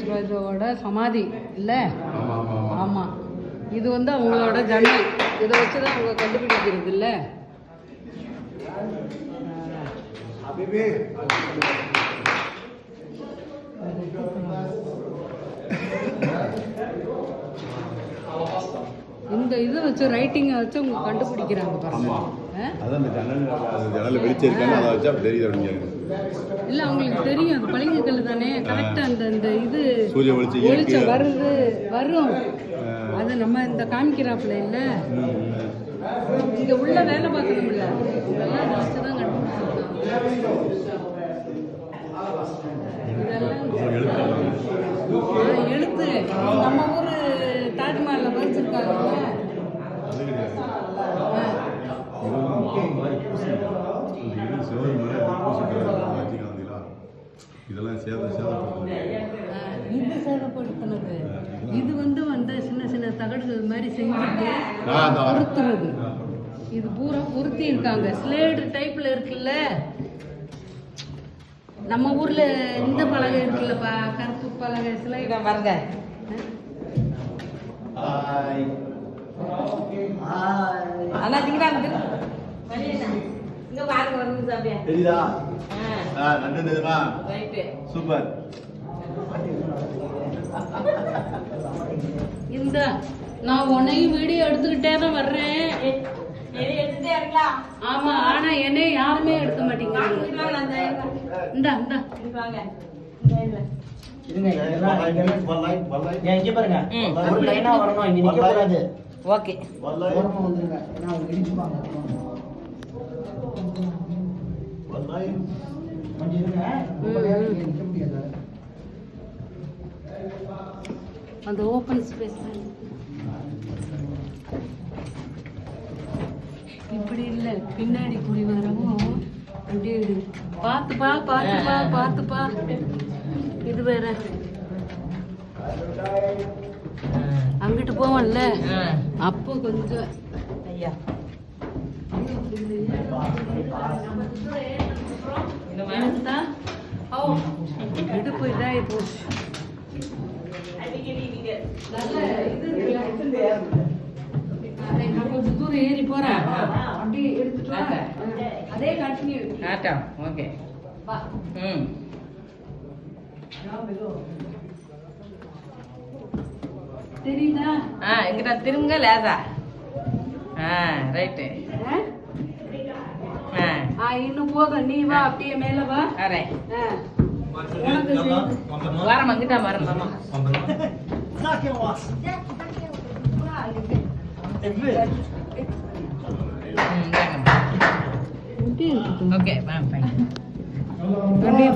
சுரேஷோட சமாதி இல்லை? ஆமாம். இது வந்து அவங்களோட ஜன்னல். இதை வச்சு தான் அவங்க கண்டுபிடிக்கிறது இல்லை? இந்த இதை வச்சு ரைட்டிங்கை வச்சு அவங்க கண்டுபிடிக்கிறாங்க பாருங்க. அதான் இந்த ஜன்னல் வெளிச்சம் இருக்காங்க, அதை வச்சா தெரியுது அப்படிங்க. இல்லை, அவங்களுக்கு தெரியும் அது பளிங்குக்கல் தானே. கரெக்டாக அந்த இது சூரிய வெளிச்சம் வரும். அது நம்ம இந்த காமிக்கிறாப்புல இல்லை, இங்கே உள்ள வேலை பார்க்கணும்ல, இதெல்லாம் இதை வச்சு தான் கண்டுபிடிச்சிருக்காங்க. இதெல்லாம் எழுத்து நம்ம ஊர் தாஜ்மஹாலில் பதிச்சிருக்காங்க. இது சேதப்படுத்தினது. இது வந்து சின்ன சின்ன தகடுகள் மாதிரி செஞ்சுட்டு பொருத்துறது. இது பூரா பொருத்தி இருக்காங்க. ஸ்லேடு டைப்ல இருக்குல்ல, நம்ம ஊர்ல இந்த பலகை இருக்குல்லப்பா, கருப்பு பலகை ஸ்லைடா வருங்க. ஆனா இங்க பாருங்க வந்து சாப்பியா தெரியுதா? நன்றா ரைட் சூப்பர். இந்த நான் உன்னையும் வீடியோ எடுத்துக்கிட்டே தான் வர்றேன். ஆமா, ஆனா என்னைய யாருமே எடுக்க மாட்டேங்கிறாங்க. இந்தா ஓகே. அந்த ஓப்பன் ஸ்பேஸ் இப்படி இல்லை, பின்னாடி குடி வரவும் அப்படியே பார்த்துப்பா. இது வேற அங்கிட்டு போவோம்ல, அப்போ கொஞ்சம் ஐயா இடுப்பு இதாகி போச்சு. கொஞ்சம் தூரம் ஏறி போறேன், அப்படியே எடுத்துட்டு அதே கண்டினியூ. ஓகே. தெரியுதா? இங்கிட்ட திரும்ப லேசா. ரைட்டு. இன்னும் போக நீ வா, அப்படியே மேல வா. வாரம் அங்கிட்டா வரலாமா? ஓகே,